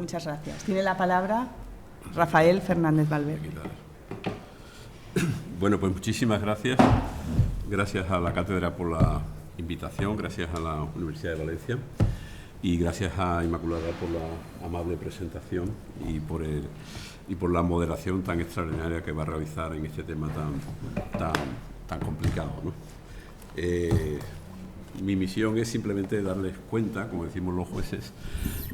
Muchas gracias. Tiene la palabra Rafael Fernández Valverde. Bueno, pues muchísimas gracias. Gracias a la cátedra por la invitación, gracias a la Universidad de Valencia y gracias a Inmaculada por la amable presentación y por la moderación tan extraordinaria que va a realizar en este tema tan complicado, ¿no? Mi misión es simplemente darles cuenta, como decimos los jueces,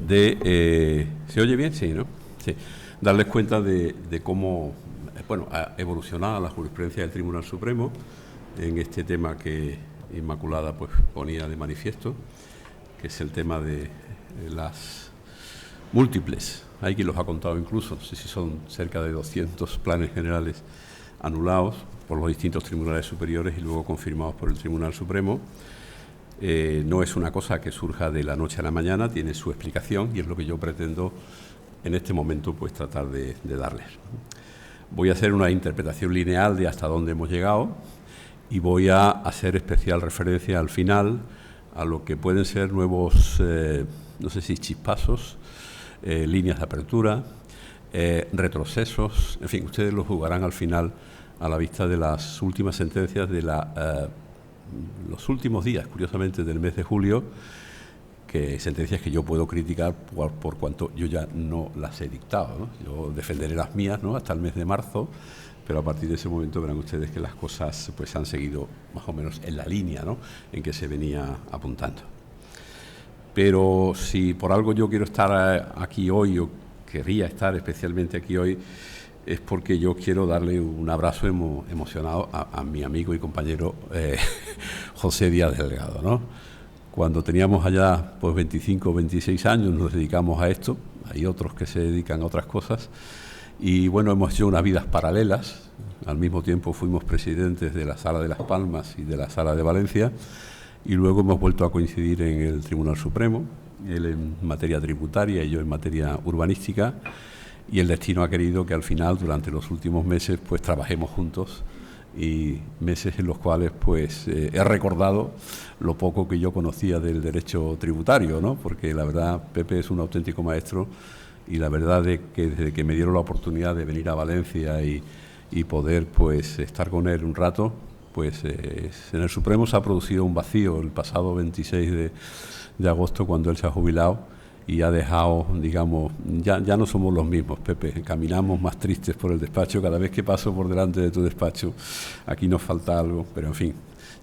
de... ¿se oye bien? Sí, ¿no? Sí. Darles cuenta de cómo, bueno, ha evolucionado la jurisprudencia del Tribunal Supremo en este tema que Inmaculada pues ponía de manifiesto, que es el tema de las múltiples. Hay quien los ha contado incluso, no sé si son cerca de 200 planes generales anulados por los distintos tribunales superiores y luego confirmados por el Tribunal Supremo. No es una cosa que surja de la noche a la mañana, tiene su explicación y es lo que yo pretendo en este momento pues tratar de darles. Voy a hacer una interpretación lineal de hasta dónde hemos llegado y voy a hacer especial referencia al final a lo que pueden ser nuevos, no sé si chispazos, líneas de apertura, retrocesos, en fin, ustedes lo jugarán al final a la vista de las últimas sentencias de los últimos días, curiosamente, del mes de julio, que sentencias que yo puedo criticar por cuanto yo ya no las he dictado, ¿no? Yo defenderé las mías, ¿no?, hasta el mes de marzo, pero a partir de ese momento verán ustedes que las cosas pues han seguido más o menos en la línea, ¿no?, en que se venía apuntando. Pero si por algo yo quiero estar aquí hoy, o querría estar especialmente aquí hoy, es porque yo quiero darle un abrazo emocionado a mi amigo y compañero José Díaz Delgado, ¿no? Cuando teníamos allá pues 25 o 26 años nos dedicamos a esto, hay otros que se dedican a otras cosas, y bueno, hemos hecho unas vidas paralelas. Al mismo tiempo fuimos presidentes de la Sala de Las Palmas y de la Sala de Valencia, y luego hemos vuelto a coincidir en el Tribunal Supremo, él en materia tributaria y yo en materia urbanística, y el destino ha querido que al final, durante los últimos meses, pues trabajemos juntos, y meses en los cuales pues he recordado lo poco que yo conocía del derecho tributario, ¿no? Porque la verdad Pepe es un auténtico maestro, y la verdad es que desde que me dieron la oportunidad de venir a Valencia y poder pues estar con él un rato, pues en el Supremo se ha producido un vacío el pasado 26 de agosto, cuando él se ha jubilado, y ha dejado, digamos, ya no somos los mismos, Pepe, caminamos más tristes por el despacho. Cada vez que paso por delante de tu despacho, aquí nos falta algo, pero en fin,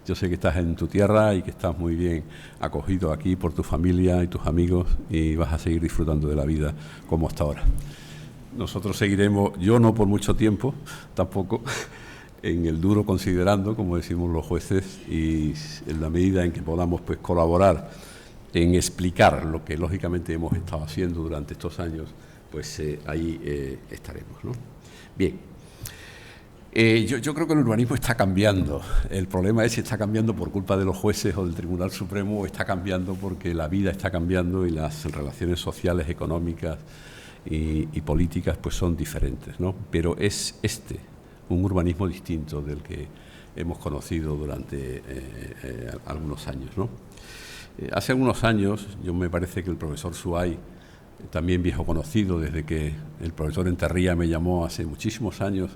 yo sé que estás en tu tierra y que estás muy bien acogido aquí por tu familia y tus amigos, y vas a seguir disfrutando de la vida como hasta ahora. Nosotros seguiremos, yo no por mucho tiempo, tampoco, en el duro considerando, como decimos los jueces, y en la medida en que podamos pues colaborar en explicar lo que lógicamente hemos estado haciendo durante estos años, pues ahí estaremos, ¿no? Bien, yo creo que el urbanismo está cambiando. El problema es si está cambiando por culpa de los jueces o del Tribunal Supremo, o está cambiando porque la vida está cambiando y las relaciones sociales, económicas y políticas pues son diferentes, ¿no? Pero es un urbanismo distinto del que hemos conocido durante algunos años, ¿no? Hace algunos años, yo me parece que el profesor Suay, también viejo conocido, desde que el profesor Enterría me llamó hace muchísimos años: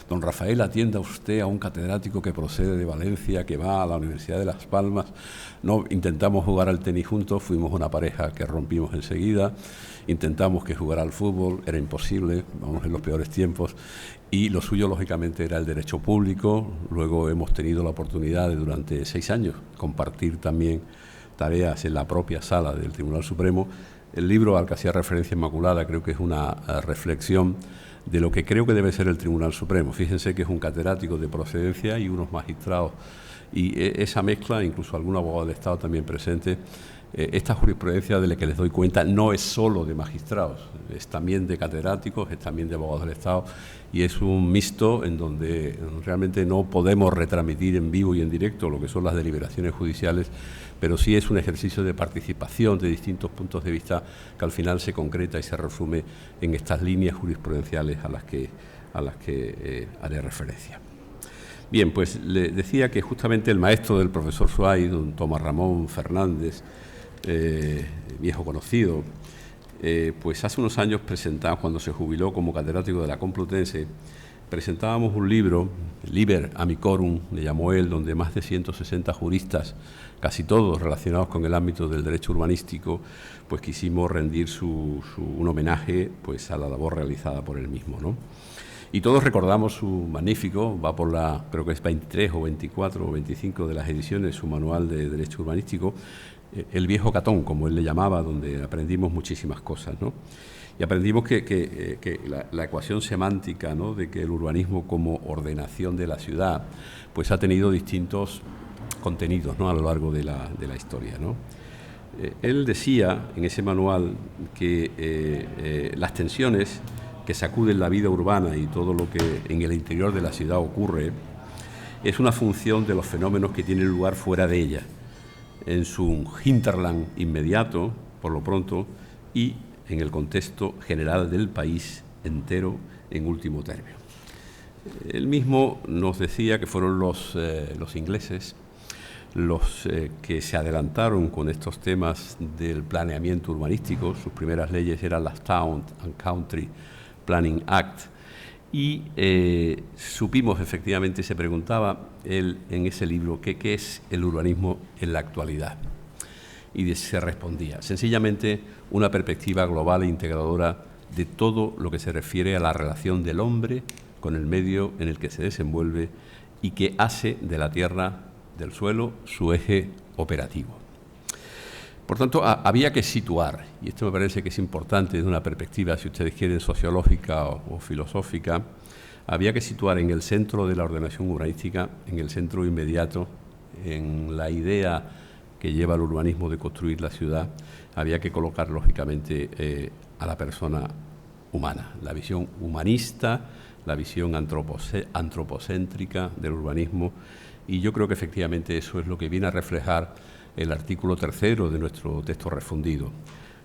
don Rafael, atienda usted a un catedrático que procede de Valencia, que va a la Universidad de Las Palmas. No, intentamos jugar al tenis juntos, fuimos una pareja que rompimos enseguida, intentamos que jugara al fútbol, era imposible, vamos en los peores tiempos, y lo suyo lógicamente era el derecho público. Luego hemos tenido la oportunidad de, durante 6 años, compartir también tareas en la propia sala del Tribunal Supremo. El libro al que hacía referencia Inmaculada creo que es una reflexión de lo que creo que debe ser el Tribunal Supremo. Fíjense que es un catedrático de procedencia y unos magistrados, y esa mezcla, incluso algún abogado del Estado también presente. Esta jurisprudencia de la que les doy cuenta no es solo de magistrados, es también de catedráticos, es también de abogados del Estado, y es un mixto en donde realmente no podemos retransmitir en vivo y en directo lo que son las deliberaciones judiciales, pero sí es un ejercicio de participación de distintos puntos de vista que al final se concreta y se resume en estas líneas jurisprudenciales a las que haré referencia. Bien, pues le decía que justamente el maestro del profesor Suay, don Tomás Ramón Fernández, viejo conocido, pues hace unos años presentamos, cuando se jubiló como catedrático de la Complutense, presentábamos un libro, Liber Amicorum, le llamó él, donde más de 160 juristas, casi todos relacionados con el ámbito del derecho urbanístico, pues quisimos rendir un homenaje pues a la labor realizada por él mismo, ¿no? Y todos recordamos su magnífico, va por la, creo que es 23 o 24 o 25 de las ediciones, su manual de derecho urbanístico, el viejo Catón, como él le llamaba, donde aprendimos muchísimas cosas, ¿no? Y aprendimos que la ecuación semántica, ¿no?, de que el urbanismo como ordenación de la ciudad pues ha tenido distintos contenidos, ¿no?, a lo largo de la historia, ¿no? Él decía en ese manual que las tensiones que sacuden la vida urbana y todo lo que en el interior de la ciudad ocurre es una función de los fenómenos que tienen lugar fuera de ella, en su hinterland inmediato, por lo pronto, y en el contexto general del país entero en último término. Él mismo nos decía que fueron los ingleses los que se adelantaron con estos temas del planeamiento urbanístico. Sus primeras leyes eran las Town and Country Planning Act, y supimos, efectivamente, se preguntaba él en ese libro qué es el urbanismo en la actualidad. Y se respondía, sencillamente, una perspectiva global e integradora de todo lo que se refiere a la relación del hombre con el medio en el que se desenvuelve y que hace de la tierra, del suelo, su eje operativo. Por tanto, había que situar, y esto me parece que es importante desde una perspectiva, si ustedes quieren, sociológica o filosófica, había que situar en el centro de la ordenación urbanística, en el centro inmediato, en la idea que lleva el urbanismo de construir la ciudad, había que colocar, lógicamente, a la persona humana, la visión humanista, la visión antropocéntrica del urbanismo, y yo creo que efectivamente eso es lo que viene a reflejar el artículo 3 de nuestro texto refundido.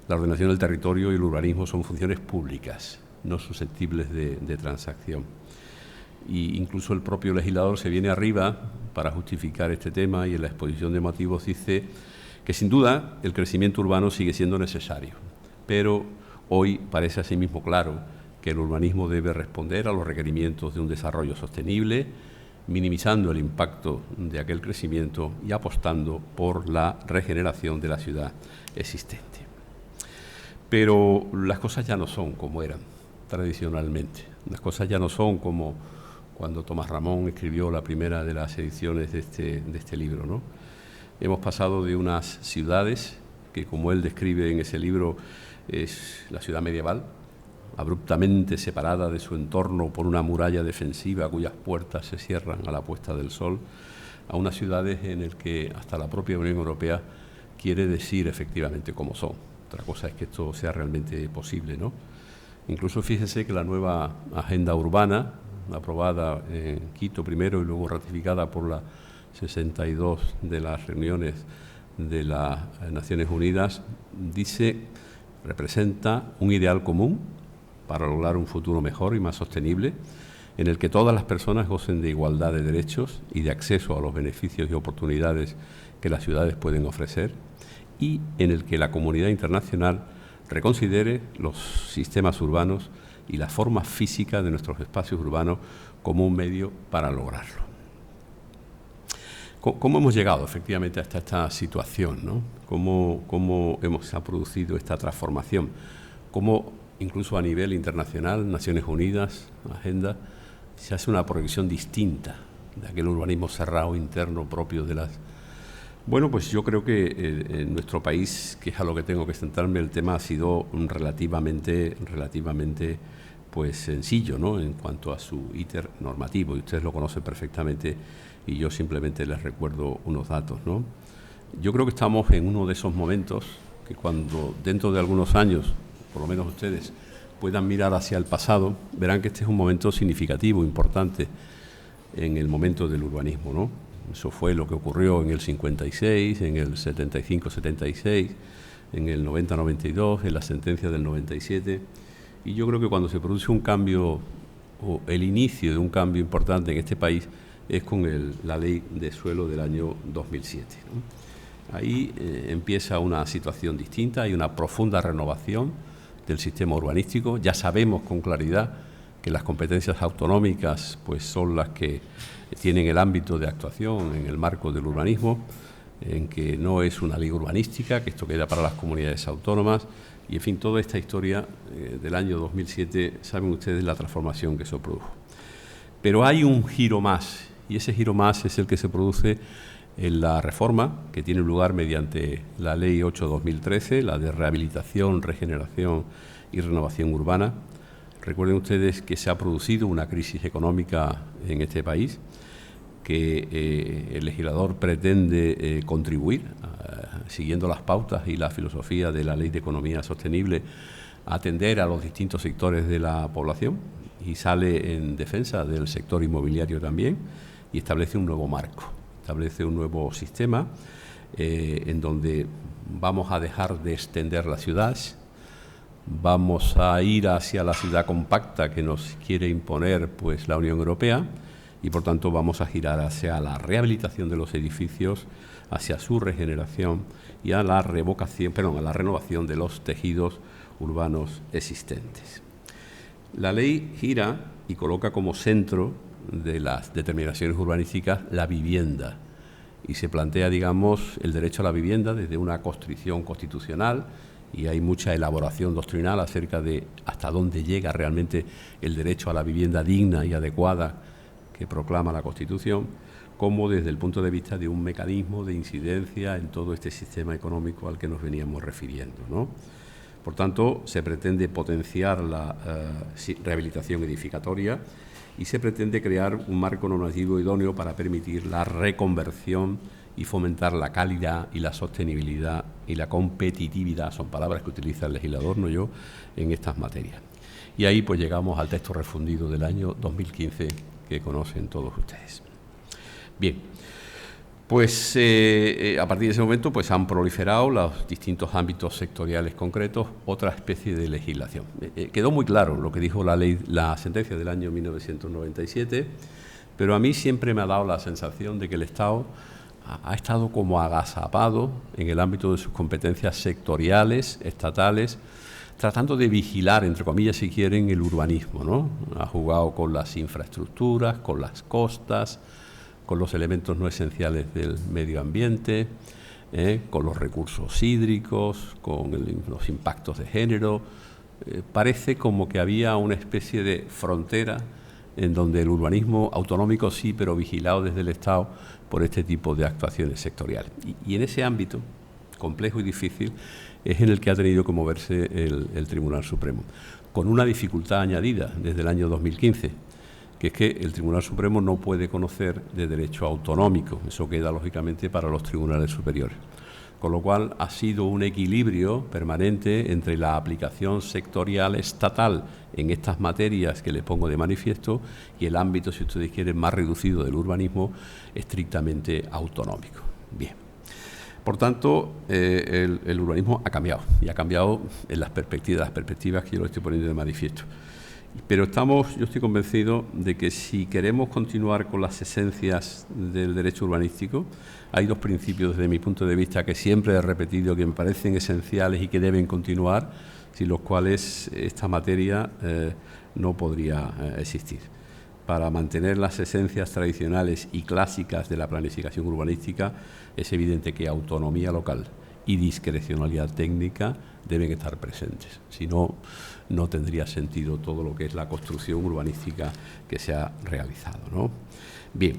La ordenación del territorio y el urbanismo son funciones públicas, no susceptibles de transacción. Y incluso el propio legislador se viene arriba para justificar este tema, y en la exposición de motivos dice que sin duda el crecimiento urbano sigue siendo necesario, pero hoy parece asimismo claro que el urbanismo debe responder a los requerimientos de un desarrollo sostenible, minimizando el impacto de aquel crecimiento y apostando por la regeneración de la ciudad existente. Pero las cosas ya no son como eran tradicionalmente. Las cosas ya no son como cuando Tomás Ramón escribió la primera de las ediciones de este libro, ¿no? Hemos pasado de unas ciudades que, como él describe en ese libro, es la ciudad medieval, abruptamente separada de su entorno por una muralla defensiva cuyas puertas se cierran a la puesta del sol, a unas ciudades en las que hasta la propia Unión Europea quiere decir efectivamente cómo son. Otra cosa es que esto sea realmente posible, ¿no? Incluso fíjense que la nueva agenda urbana, aprobada en Quito primero y luego ratificada por la 62 de las reuniones de las Naciones Unidas, representa un ideal común para lograr un futuro mejor y más sostenible, en el que todas las personas gocen de igualdad de derechos y de acceso a los beneficios y oportunidades que las ciudades pueden ofrecer, y en el que la comunidad internacional reconsidere los sistemas urbanos y la forma física de nuestros espacios urbanos como un medio para lograrlo. ¿Cómo hemos llegado efectivamente hasta esta situación, ¿no? ¿Cómo se ha producido esta transformación? ¿Cómo incluso a nivel internacional, Naciones Unidas, Agenda, se hace una proyección distinta de aquel urbanismo cerrado interno propio de las... Bueno, pues yo creo que en nuestro país, que es a lo que tengo que centrarme, el tema ha sido relativamente pues sencillo, ¿no?, en cuanto a su íter normativo, y ustedes lo conocen perfectamente, y yo simplemente les recuerdo unos datos, ¿no? Yo creo que estamos en uno de esos momentos que, cuando dentro de algunos años, por lo menos ustedes, puedan mirar hacia el pasado, verán que este es un momento significativo, importante, en el momento del urbanismo, ¿no? Eso fue lo que ocurrió en el 56, en el 75-76, en el 90-92, en la sentencia del 97. Y yo creo que cuando se produce un cambio, o el inicio de un cambio importante en este país, es con la ley de suelo del año 2007, ¿no? Ahí empieza una situación distinta, hay una profunda renovación del sistema urbanístico. Ya sabemos con claridad que las competencias autonómicas pues son las que tienen el ámbito de actuación en el marco del urbanismo, en que no es una ley urbanística, que esto queda para las comunidades autónomas. Y, en fin, toda esta historia del año 2007, saben ustedes la transformación que eso produjo. Pero hay un giro más, y ese giro más es el que se produce en la reforma que tiene lugar mediante la Ley 8/2013, la de rehabilitación, regeneración y renovación urbana. Recuerden ustedes que se ha producido una crisis económica en este país, que el legislador pretende contribuir, siguiendo las pautas y la filosofía de la Ley de Economía Sostenible, a atender a los distintos sectores de la población, y sale en defensa del sector inmobiliario también, y establece un nuevo marco, establece un nuevo sistema en donde vamos a dejar de extender las ciudades, vamos a ir hacia la ciudad compacta que nos quiere imponer pues la Unión Europea, y por tanto vamos a girar hacia la rehabilitación de los edificios, hacia su regeneración y a la renovación de los tejidos urbanos existentes. La ley gira y coloca como centro de las determinaciones urbanísticas la vivienda, y se plantea, digamos, el derecho a la vivienda desde una constricción constitucional, y hay mucha elaboración doctrinal acerca de hasta dónde llega realmente el derecho a la vivienda digna y adecuada que proclama la Constitución, como desde el punto de vista de un mecanismo de incidencia en todo este sistema económico al que nos veníamos refiriendo, ¿no? Por tanto, se pretende potenciar la rehabilitación edificatoria y se pretende crear un marco normativo idóneo para permitir la reconversión y fomentar la calidad y la sostenibilidad y la competitividad, son palabras que utiliza el legislador, no yo, en estas materias. Y ahí pues llegamos al texto refundido del año 2015 que conocen todos ustedes. Bien, pues a partir de ese momento pues han proliferado los distintos ámbitos sectoriales concretos, otra especie de legislación. Quedó muy claro lo que dijo la sentencia del año 1997, pero a mí siempre me ha dado la sensación de que el Estado ha estado como agazapado en el ámbito de sus competencias sectoriales, estatales, tratando de vigilar, entre comillas, si quieren, el urbanismo, ¿no? Ha jugado con las infraestructuras, con las costas, con los elementos no esenciales del medio ambiente, con los recursos hídricos, con los impactos de género. Parece como que había una especie de frontera en donde el urbanismo autonómico sí, pero vigilado desde el Estado por este tipo de actuaciones sectoriales. Y en ese ámbito complejo y difícil es en el que ha tenido que moverse el Tribunal Supremo, con una dificultad añadida desde el año 2015, que es que el Tribunal Supremo no puede conocer de derecho autonómico, eso queda lógicamente para los tribunales superiores, con lo cual ha sido un equilibrio permanente entre la aplicación sectorial estatal en estas materias que le pongo de manifiesto y el ámbito, si ustedes quieren, más reducido del urbanismo, estrictamente autonómico. Bien. Por tanto, el urbanismo ha cambiado, y ha cambiado en las perspectivas que yo lo estoy poniendo de manifiesto. Pero yo estoy convencido de que si queremos continuar con las esencias del derecho urbanístico, hay dos principios desde mi punto de vista que siempre he repetido, que me parecen esenciales y que deben continuar, sin los cuales esta materia no podría existir. Para mantener las esencias tradicionales y clásicas de la planificación urbanística, es evidente que autonomía local y discrecionalidad técnica deben estar presentes. Si no, no tendría sentido todo lo que es la construcción urbanística que se ha realizado, ¿no? Bien,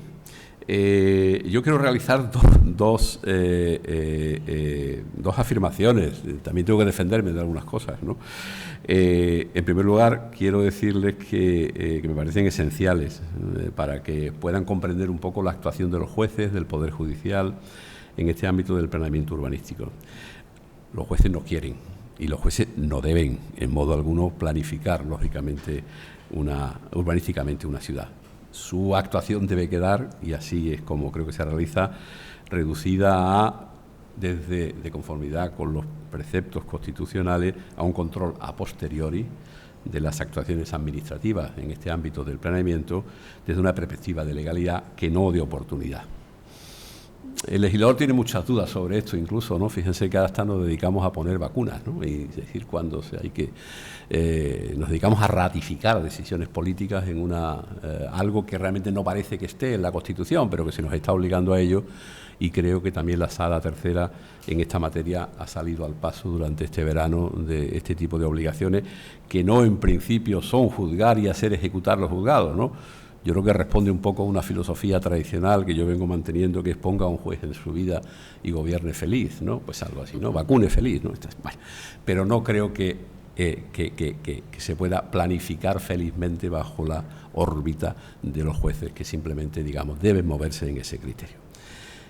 yo quiero realizar dos afirmaciones. También tengo que defenderme de algunas cosas, ¿no? En primer lugar, quiero decirles que me parecen esenciales para que puedan comprender un poco la actuación de los jueces, del Poder Judicial, en este ámbito del planeamiento urbanístico. Los jueces no quieren y los jueces no deben, en modo alguno, planificar, lógicamente, urbanísticamente una ciudad. Su actuación debe quedar, y así es como creo que se realiza, reducida de conformidad con los preceptos constitucionales, a un control a posteriori de las actuaciones administrativas en este ámbito del planeamiento, desde una perspectiva de legalidad que no de oportunidad. el legislador tiene muchas dudas sobre esto, incluso, ¿no? Fíjense que ahora hasta nos dedicamos a poner vacunas, ¿no? Y es decir, cuando hay que nos dedicamos a ratificar decisiones políticas en algo que realmente no parece que esté en la Constitución, pero que se nos está obligando a ello. Y creo que también la Sala Tercera en esta materia ha salido al paso durante este verano de este tipo de obligaciones, que no en principio son juzgar y hacer ejecutar los juzgados, ¿no? Yo creo que responde un poco a una filosofía tradicional que yo vengo manteniendo, que es ponga a un juez en su vida y gobierne feliz, ¿no? Pues algo así, ¿no? Vacune feliz, ¿no? Bueno, pero no creo que se pueda planificar felizmente bajo la órbita de los jueces, que simplemente, digamos, deben moverse en ese criterio.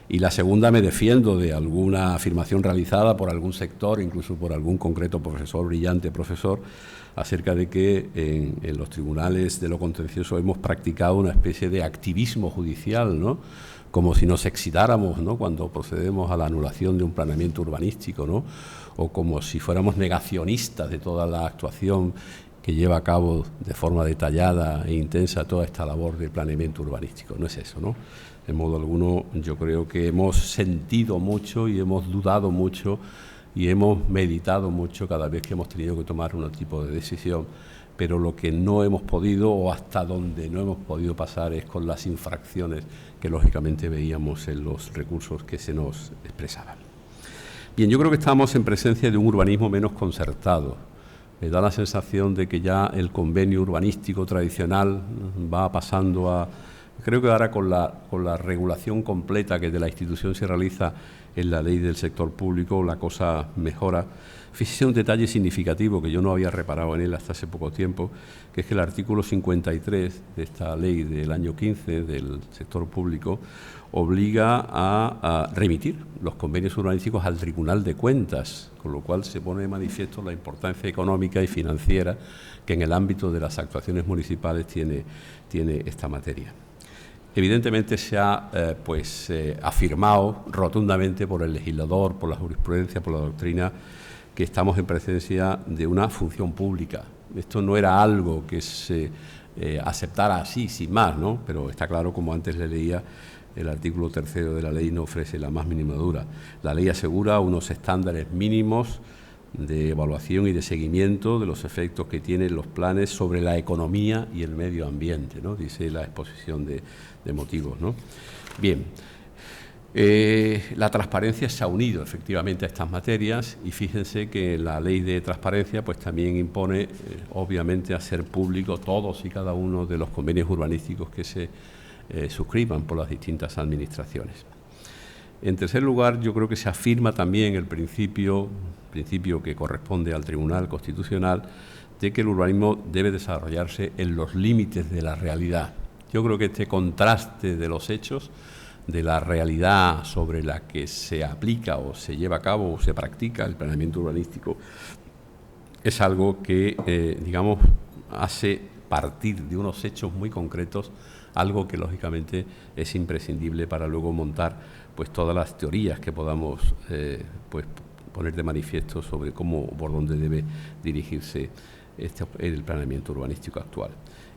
Y la segunda, me defiendo de alguna afirmación realizada por algún sector, incluso por algún concreto profesor, brillante profesor, acerca de que en los tribunales de lo contencioso hemos practicado una especie de activismo judicial, ¿no? Como si nos excitáramos, ¿no?, cuando procedemos a la anulación de un planeamiento urbanístico, ¿no?, o como si fuéramos negacionistas de toda la actuación que lleva a cabo de forma detallada e intensa toda esta labor de planeamiento urbanístico. No es eso, ¿no? De modo alguno, yo creo que hemos sentido mucho y hemos dudado mucho y hemos meditado mucho cada vez que hemos tenido que tomar un tipo de decisión, pero lo que no hemos podido, o hasta donde no hemos podido pasar, es con las infracciones que lógicamente veíamos en los recursos que se nos expresaban. Bien, yo creo que estamos en presencia de un urbanismo menos concertado. Me da la sensación de que ya el convenio urbanístico tradicional va pasando a... Creo que ahora con la regulación completa que de la institución se realiza en la ley del sector público, la cosa mejora. Fíjese un detalle significativo que yo no había reparado en él hasta hace poco tiempo, que es que el artículo 53 de esta ley del año 15 del sector público obliga a remitir los convenios urbanísticos al Tribunal de Cuentas, con lo cual se pone de manifiesto la importancia económica y financiera que en el ámbito de las actuaciones municipales tiene esta materia. Evidentemente se ha afirmado rotundamente por el legislador, por la jurisprudencia, por la doctrina, que estamos en presencia de una función pública. Esto no era algo que se aceptara así, sin más, ¿no? Pero está claro, como antes le leía, el artículo 3 de la ley no ofrece la más mínima duda. La ley asegura unos estándares mínimos de evaluación y de seguimiento de los efectos que tienen los planes sobre la economía y el medio ambiente, ¿no? Dice la exposición de motivos, ¿no? Bien, la transparencia se ha unido efectivamente a estas materias y fíjense que la ley de transparencia pues también impone obviamente hacer público todos y cada uno de los convenios urbanísticos que se suscriban por las distintas administraciones. En tercer lugar, yo creo que se afirma también el principio que corresponde al Tribunal Constitucional, de que el urbanismo debe desarrollarse en los límites de la realidad. Yo creo que este contraste de los hechos, de la realidad sobre la que se aplica o se lleva a cabo o se practica el planeamiento urbanístico, es algo que, digamos, hace partir de unos hechos muy concretos, algo que lógicamente es imprescindible para luego montar pues todas las teorías que podamos poner de manifiesto sobre cómo, por dónde debe dirigirse el planeamiento urbanístico actual.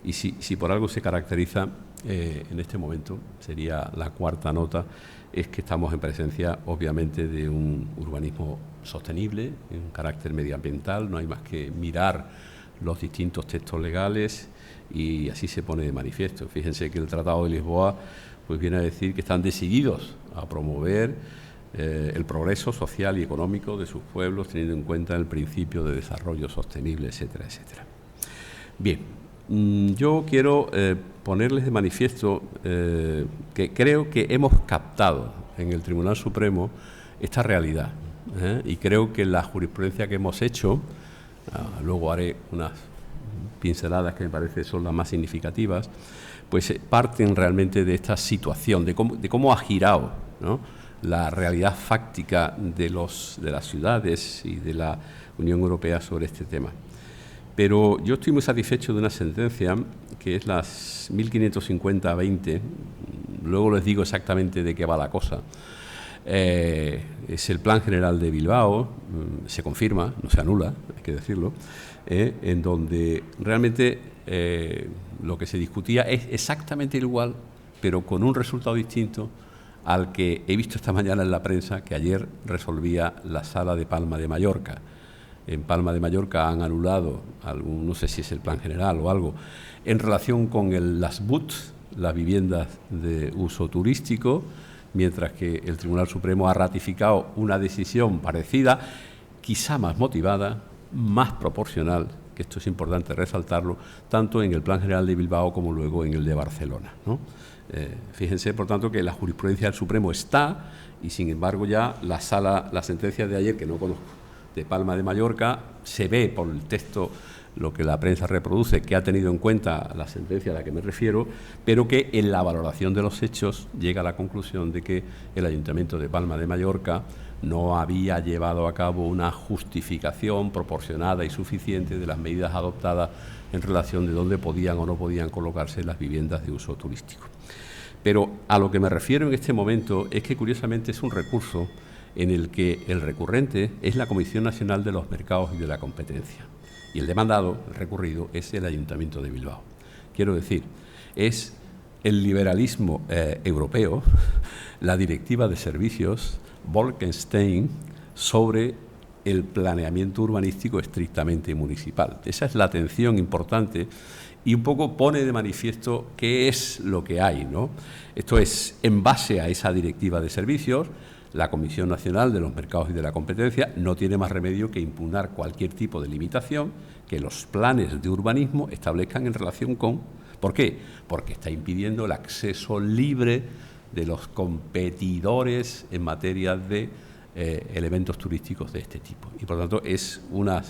Y si por algo se caracteriza en este momento, sería la cuarta nota, es que estamos en presencia obviamente de un urbanismo sostenible, en un carácter medioambiental. No hay más que mirar los distintos textos legales y así se pone de manifiesto. Fíjense que el Tratado de Lisboa pues viene a decir que están decididos a promover el progreso social y económico de sus pueblos, teniendo en cuenta el principio de desarrollo sostenible, etcétera, etcétera. Bien, yo quiero ponerles de manifiesto que creo que hemos captado en el Tribunal Supremo esta realidad, y creo que la jurisprudencia que hemos hecho, luego haré unas pinceladas que me parece son las más significativas, pues parten realmente de esta situación, de cómo ha girado, ¿no?, la realidad fáctica de las ciudades y de la Unión Europea sobre este tema. Pero yo estoy muy satisfecho de una sentencia que es la 1550-20, luego les digo exactamente de qué va la cosa. Es el Plan General de Bilbao, se confirma, no se anula, hay que decirlo, en donde realmente lo que se discutía es exactamente igual, pero con un resultado distinto al que he visto esta mañana en la prensa que ayer resolvía la Sala de Palma de Mallorca. En Palma de Mallorca han anulado algún, no sé si es el plan general o algo, en relación con las BUT, las viviendas de uso turístico, mientras que el Tribunal Supremo ha ratificado una decisión parecida, quizá más motivada, más proporcional, que esto es importante resaltarlo, tanto en el Plan General de Bilbao como luego en el de Barcelona, ¿no? Fíjense, por tanto, que la jurisprudencia del Supremo está y, sin embargo, ya la sentencia de ayer, que no conozco, de Palma de Mallorca, se ve por el texto, lo que la prensa reproduce, que ha tenido en cuenta la sentencia a la que me refiero, pero que en la valoración de los hechos llega a la conclusión de que el Ayuntamiento de Palma de Mallorca no había llevado a cabo una justificación proporcionada y suficiente de las medidas adoptadas en relación de dónde podían o no podían colocarse las viviendas de uso turístico. Pero a lo que me refiero en este momento es que, curiosamente, es un recurso en el que el recurrente es la Comisión Nacional de los Mercados y de la Competencia. Y el demandado, el recurrido, es el Ayuntamiento de Bilbao. Quiero decir, es el liberalismo europeo, la Directiva de Servicios, Bolkestein, sobre el planeamiento urbanístico estrictamente municipal. Esa es la atención importante y un poco pone de manifiesto qué es lo que hay, ¿no? Esto es, en base a esa Directiva de Servicios, la Comisión Nacional de los Mercados y de la Competencia no tiene más remedio que impugnar cualquier tipo de limitación que los planes de urbanismo establezcan en relación con... ¿Por qué? Porque está impidiendo el acceso libre de los competidores en materia de elementos turísticos de este tipo. Y, por tanto, es una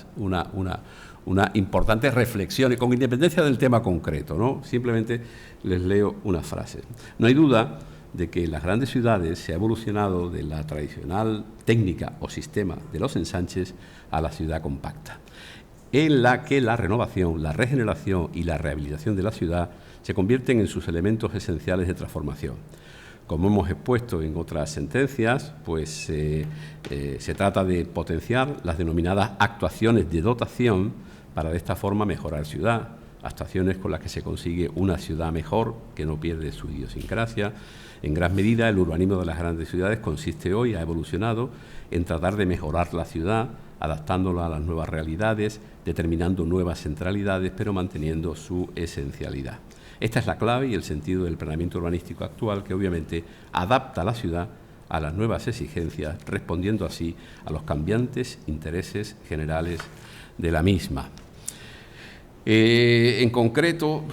importante reflexión, con independencia del tema concreto, ¿no? Simplemente les leo una frase. No hay duda de que en las grandes ciudades se ha evolucionado de la tradicional técnica o sistema de los ensanches a la ciudad compacta, en la que la renovación, la regeneración y la rehabilitación de la ciudad se convierten en sus elementos esenciales de transformación. Como hemos expuesto en otras sentencias, pues se trata de potenciar las denominadas actuaciones de dotación para de esta forma mejorar ciudad, actuaciones con las que se consigue una ciudad mejor que no pierde su idiosincrasia. En gran medida, el urbanismo de las grandes ciudades consiste hoy, ha evolucionado, en tratar de mejorar la ciudad, adaptándola a las nuevas realidades, determinando nuevas centralidades, pero manteniendo su esencialidad. Esta es la clave y el sentido del planeamiento urbanístico actual, que obviamente adapta la ciudad a las nuevas exigencias, respondiendo así a los cambiantes intereses generales de la misma. En concreto,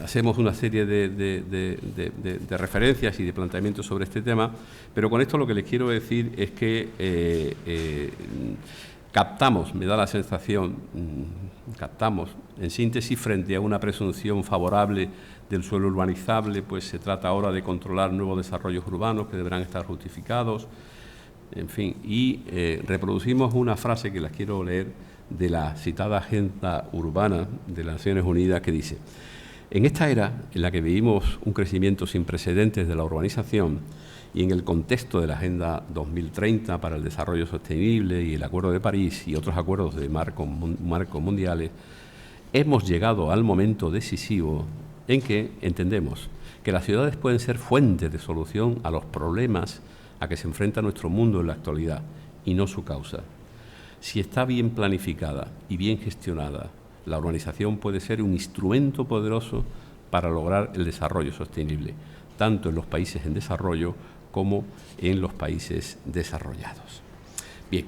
hacemos una serie de referencias y de planteamientos sobre este tema, pero con esto lo que les quiero decir es que captamos, me da la sensación, captamos, en síntesis, frente a una presunción favorable del suelo urbanizable, pues se trata ahora de controlar nuevos desarrollos urbanos que deberán estar justificados, en fin, y reproducimos una frase que las quiero leer de la citada Agenda Urbana de las Naciones Unidas, que dice: en esta era en la que vivimos un crecimiento sin precedentes de la urbanización y en el contexto de la Agenda 2030 para el Desarrollo Sostenible y el Acuerdo de París y otros acuerdos de marco mundiales, hemos llegado al momento decisivo en que entendemos que las ciudades pueden ser fuentes de solución a los problemas a que se enfrenta nuestro mundo en la actualidad y no su causa. Si está bien planificada y bien gestionada, la urbanización puede ser un instrumento poderoso para lograr el desarrollo sostenible, tanto en los países en desarrollo como en los países desarrollados. Bien,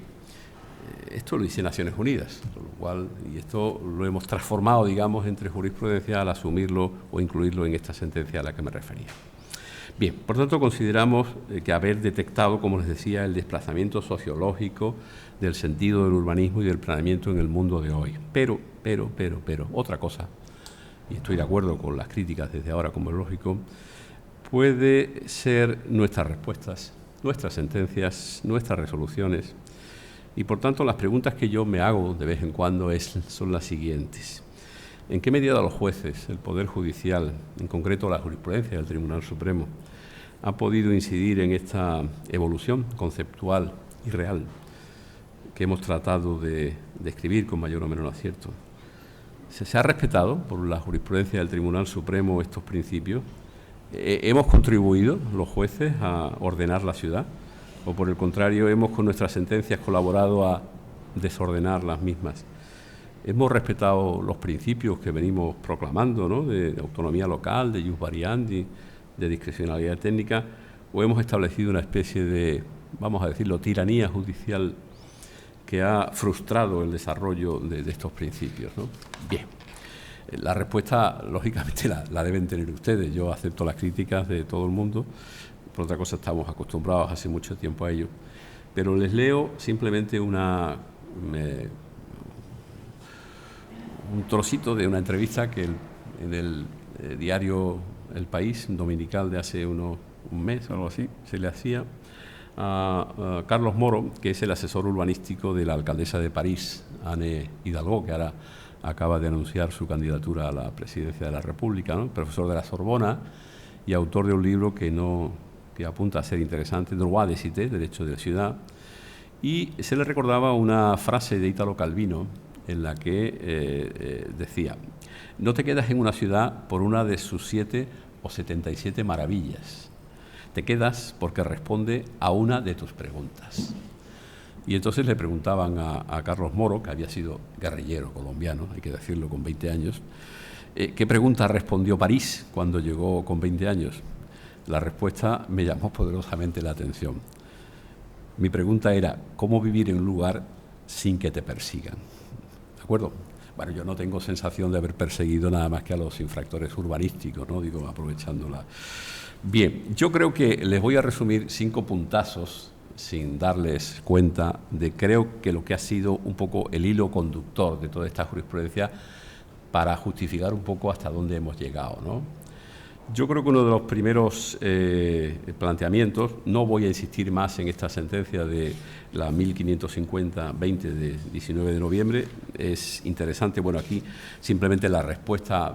esto lo dice Naciones Unidas, con lo cual, y esto lo hemos transformado, digamos, entre jurisprudencia al asumirlo o incluirlo en esta sentencia a la que me refería. Bien, por tanto, consideramos que haber detectado, como les decía, el desplazamiento sociológico del sentido del urbanismo y del planeamiento en el mundo de hoy. Pero, otra cosa, y estoy de acuerdo con las críticas desde ahora, como es lógico, puede ser nuestras respuestas, nuestras sentencias, nuestras resoluciones. Y, por tanto, las preguntas que yo me hago de vez en cuando son las siguientes. ¿En qué medida los jueces, el Poder Judicial, en concreto la jurisprudencia del Tribunal Supremo, ha podido incidir en esta evolución conceptual y real que hemos tratado de describir con mayor o menor acierto? ¿Se ha respetado por la jurisprudencia del Tribunal Supremo estos principios? ¿Hemos contribuido los jueces a ordenar la ciudad? ¿O por el contrario, hemos con nuestras sentencias colaborado a desordenar las mismas? ¿Hemos respetado los principios que venimos proclamando, ¿no?, de autonomía local, de ius variandi, de discrecionalidad técnica? ¿O hemos establecido una especie de, vamos a decirlo, tiranía judicial que ha frustrado el desarrollo de estos principios, ¿no? Bien, la respuesta, lógicamente, la deben tener ustedes. Yo acepto las críticas de todo el mundo, por otra cosa estamos acostumbrados hace mucho tiempo a ello. Pero les leo simplemente un trocito de una entrevista que en el diario El País, dominical, de hace un mes o algo así, se le hacía a Carlos Moro, que es el asesor urbanístico de la alcaldesa de París, Anne Hidalgo, que ahora acaba de anunciar su candidatura a la presidencia de la República, ¿no? Profesor de la Sorbona y autor de un libro que apunta a ser interesante, Droit de Cité, Derecho de la Ciudad, y se le recordaba una frase de Italo Calvino en la que decía: no te quedas en una ciudad por una de sus 7 o 77 maravillas, te quedas porque responde a una de tus preguntas. Y entonces le preguntaban a Carlos Moro, que había sido guerrillero colombiano, hay que decirlo, con 20 años, ¿qué pregunta respondió París cuando llegó con 20 años? La respuesta me llamó poderosamente la atención. Mi pregunta era: ¿cómo vivir en un lugar sin que te persigan? ¿De acuerdo? Bueno, yo no tengo sensación de haber perseguido nada más que a los infractores urbanísticos, ¿no? Digo, aprovechándola. Bien, yo creo que les voy a resumir 5 puntazos, sin darles cuenta de, creo que lo que ha sido un poco el hilo conductor de toda esta jurisprudencia para justificar un poco hasta dónde hemos llegado, ¿no? Yo creo que uno de los primeros planteamientos, no voy a insistir más en esta sentencia de la 1550-20 de 19 de noviembre, es interesante. Bueno, aquí simplemente la respuesta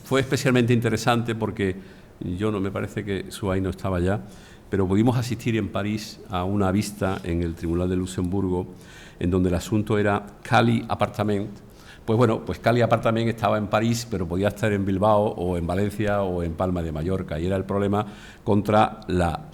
fue especialmente interesante porque yo no me parece que Suárez no estaba ya, pero pudimos asistir en París a una vista en el Tribunal de Luxemburgo en donde el asunto era Cali Appartement. Pues bueno, pues Cali Appartement estaba en París, pero podía estar en Bilbao o en Valencia o en Palma de Mallorca, y era el problema contra la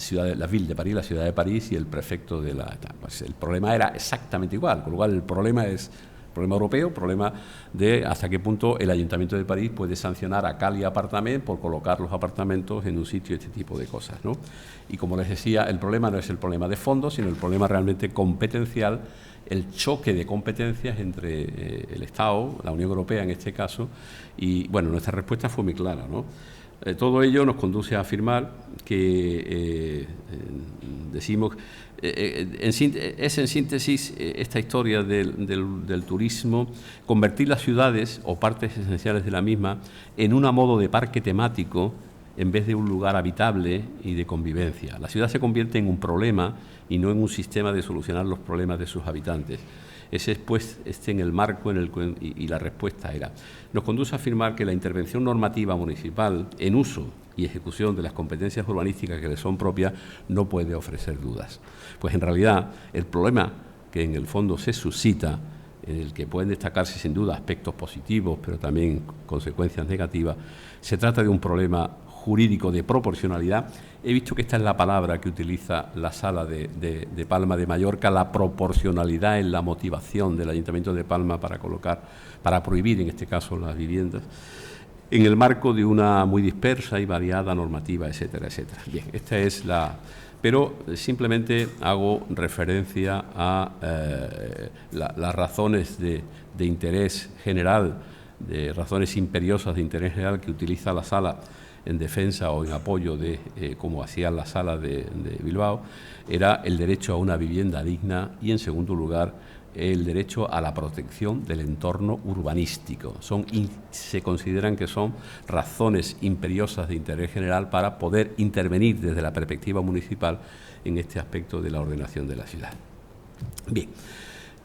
Ville de París, la ciudad de París, y el prefecto de la... Pues el problema era exactamente igual, con lo cual el problema es problema europeo, problema de hasta qué punto el Ayuntamiento de París puede sancionar a Cali Appartement por colocar los apartamentos en un sitio, este tipo de cosas, ¿no? Y como les decía, el problema no es el problema de fondo, sino el problema realmente competencial, el choque de competencias entre el Estado, la Unión Europea en este caso, y bueno, nuestra respuesta fue muy clara, ¿no? Todo ello nos conduce a afirmar que decimos, es en síntesis esta historia del turismo, convertir las ciudades o partes esenciales de la misma en un modo de parque temático en vez de un lugar habitable y de convivencia. La ciudad se convierte en un problema y no en un sistema de solucionar los problemas de sus habitantes. Ese es, pues, en el marco y la respuesta era. Nos conduce a afirmar que la intervención normativa municipal en uso y ejecución de las competencias urbanísticas que le son propias no puede ofrecer dudas. Pues en realidad el problema que en el fondo se suscita, en el que pueden destacarse sin duda aspectos positivos, pero también consecuencias negativas, se trata de un problema jurídico de proporcionalidad. He visto que esta es la palabra que utiliza la Sala de Palma de Mallorca, la proporcionalidad en la motivación del Ayuntamiento de Palma para prohibir, en este caso, las viviendas, en el marco de una muy dispersa y variada normativa, etcétera, etcétera. Bien, esta es la... Pero simplemente hago referencia a las razones de interés general, de razones imperiosas de interés general que utiliza la Sala en defensa o en apoyo de, como hacía la Sala de Bilbao, era el derecho a una vivienda digna y, en segundo lugar, el derecho a la protección del entorno urbanístico. Se consideran que son razones imperiosas de interés general para poder intervenir desde la perspectiva municipal en este aspecto de la ordenación de la ciudad. Bien,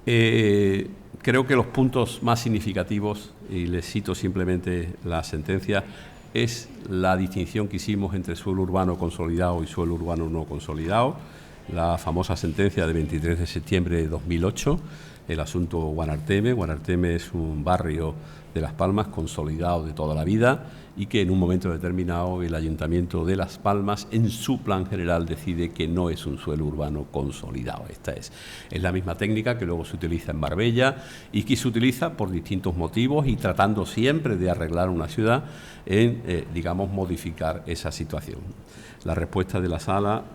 creo que los puntos más significativos, y les cito simplemente la sentencia, es la distinción que hicimos entre suelo urbano consolidado y suelo urbano no consolidado, la famosa sentencia de 23 de septiembre de 2008, el asunto Guanarteme. Guanarteme es un barrio de Las Palmas consolidado de toda la vida y que en un momento determinado el Ayuntamiento de Las Palmas en su plan general decide que no es un suelo urbano consolidado. Esta es la misma técnica que luego se utiliza en Marbella y que se utiliza por distintos motivos y tratando siempre de arreglar una ciudad en, digamos, modificar esa situación. La respuesta de la Sala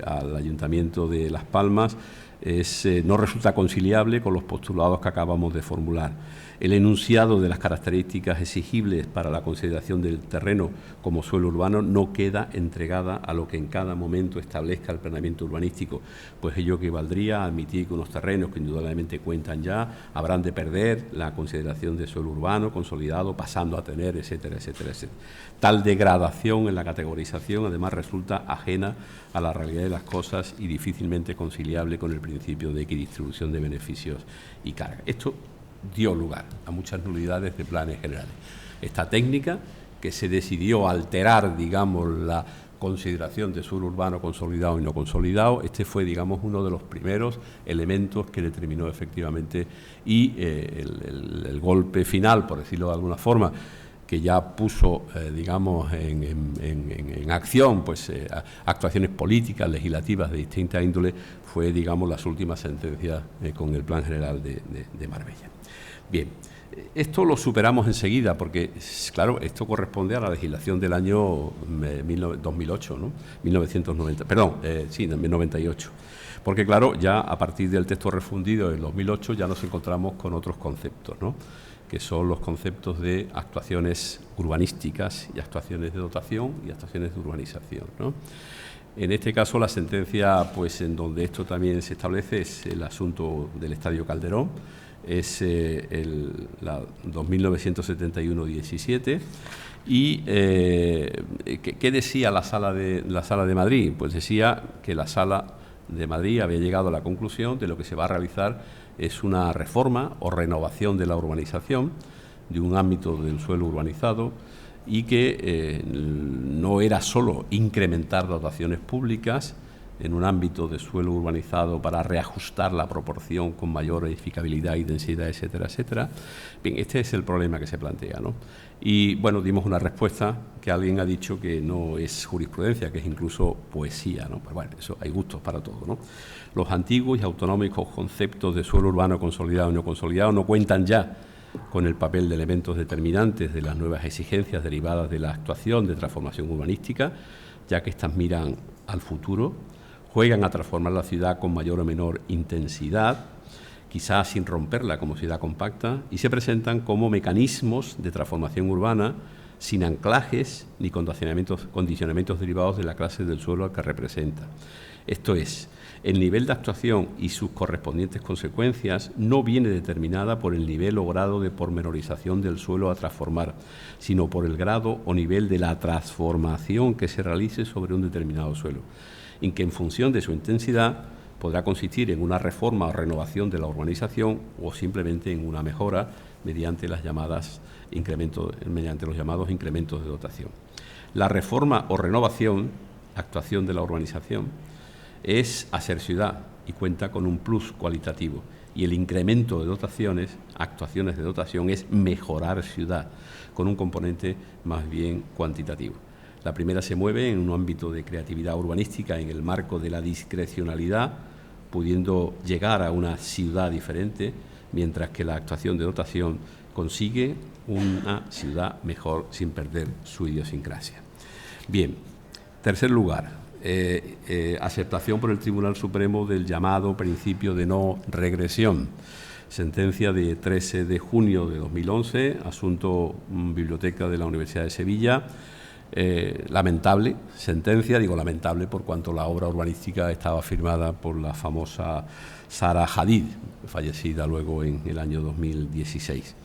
al Ayuntamiento de Las Palmas no resulta conciliable con los postulados que acabamos de formular. El enunciado de las características exigibles para la consideración del terreno como suelo urbano no queda entregada a lo que en cada momento establezca el planeamiento urbanístico, pues ello equivaldría a admitir que unos terrenos que indudablemente cuentan ya habrán de perder la consideración de suelo urbano consolidado, pasando a tener, etcétera, etcétera, etcétera. Tal degradación en la categorización además resulta ajena a la realidad de las cosas y difícilmente conciliable con el principio de equidistribución de beneficios y cargas. Esto dio lugar a muchas nulidades de planes generales. Esta técnica, que se decidió alterar, digamos, la consideración de suelo urbano consolidado y no consolidado, fue, digamos, uno de los primeros elementos que determinó efectivamente y el golpe final, por decirlo de alguna forma, que ya puso, digamos, en acción pues, actuaciones políticas, legislativas de distinta índole, fue, digamos, las últimas sentencias con el Plan General de Marbella. Bien, esto lo superamos enseguida porque, claro, esto corresponde a la legislación del año 2008, ¿no? 98. Porque, claro, ya a partir del texto refundido del 2008 ya nos encontramos con otros conceptos, ¿no?, que son los conceptos de actuaciones urbanísticas y actuaciones de dotación y actuaciones de urbanización, ¿no? En este caso, la sentencia, pues en donde esto también se establece, es el asunto del Estadio Calderón, es la 2971-17. ¿Y qué decía la Sala de Madrid? Pues decía que la Sala de Madrid había llegado a la conclusión de lo que se va a realizar es una reforma o renovación de la urbanización, de un ámbito del suelo urbanizado, y que no era solo incrementar dotaciones públicas en un ámbito de suelo urbanizado para reajustar la proporción con mayor edificabilidad y densidad, etcétera, etcétera. Bien, este es el problema que se plantea, ¿no? Y, bueno, dimos una respuesta que alguien ha dicho que no es jurisprudencia, que es incluso poesía, ¿no? Pues bueno, eso hay gustos para todo, ¿no? Los antiguos y autonómicos conceptos de suelo urbano consolidado y no consolidado no cuentan ya con el papel de elementos determinantes de las nuevas exigencias derivadas de la actuación de transformación urbanística, ya que éstas miran al futuro, juegan a transformar la ciudad con mayor o menor intensidad, quizás sin romperla como ciudad compacta, y se presentan como mecanismos de transformación urbana sin anclajes ni condicionamientos derivados de la clase del suelo al que representa. Esto es, el nivel de actuación y sus correspondientes consecuencias no viene determinada por el nivel o grado de pormenorización del suelo a transformar, sino por el grado o nivel de la transformación que se realice sobre un determinado suelo, en que en función de su intensidad podrá consistir en una reforma o renovación de la urbanización o simplemente en una mejora mediante los llamados incrementos de dotación. La reforma o renovación, actuación de la urbanización, es hacer ciudad y cuenta con un plus cualitativo, y el incremento de dotaciones, actuaciones de dotación, es mejorar ciudad con un componente más bien cuantitativo. La primera se mueve en un ámbito de creatividad urbanística en el marco de la discrecionalidad, pudiendo llegar a una ciudad diferente, mientras que la actuación de dotación consigue una ciudad mejor sin perder su idiosincrasia. Bien, tercer lugar, aceptación por el Tribunal Supremo del llamado principio de no regresión. Sentencia de 13 de junio de 2011, asunto Biblioteca de la Universidad de Sevilla. Lamentable sentencia, digo lamentable por cuanto la obra urbanística estaba firmada por la famosa Zaha Hadid, fallecida luego en el año 2016.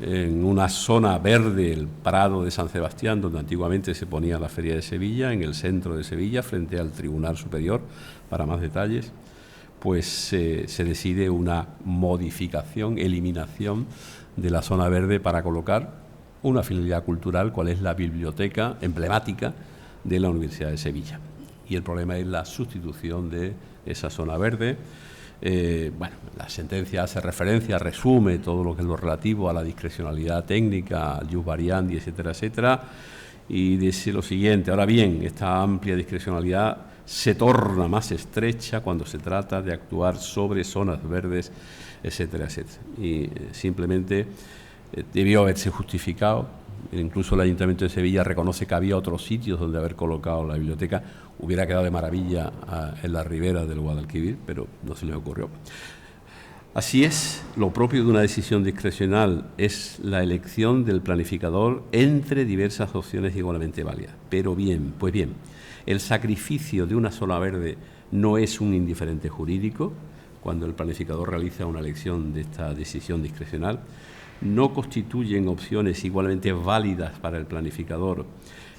En una zona verde, el Prado de San Sebastián, donde antiguamente se ponía la Feria de Sevilla, en el centro de Sevilla, frente al Tribunal Superior, para más detalles, pues se decide una modificación, eliminación de la zona verde para colocar una finalidad cultural, cual es la biblioteca emblemática de la Universidad de Sevilla. Y el problema es la sustitución de esa zona verde Bueno, la sentencia hace referencia, resume todo lo que es lo relativo a la discrecionalidad técnica, al jus variandi, etcétera, etcétera, y dice lo siguiente: ahora bien, esta amplia discrecionalidad se torna más estrecha cuando se trata de actuar sobre zonas verdes, etcétera, etcétera. Y simplemente debió haberse justificado. Incluso el Ayuntamiento de Sevilla reconoce que había otros sitios donde haber colocado la biblioteca. Hubiera quedado de maravilla en la ribera del Guadalquivir, pero no se les ocurrió. Así es, lo propio de una decisión discrecional es la elección del planificador entre diversas opciones igualmente válidas. Pero bien, pues bien, el sacrificio de una zona verde no es un indiferente jurídico cuando el planificador realiza una elección de esta decisión discrecional. No constituyen opciones igualmente válidas para el planificador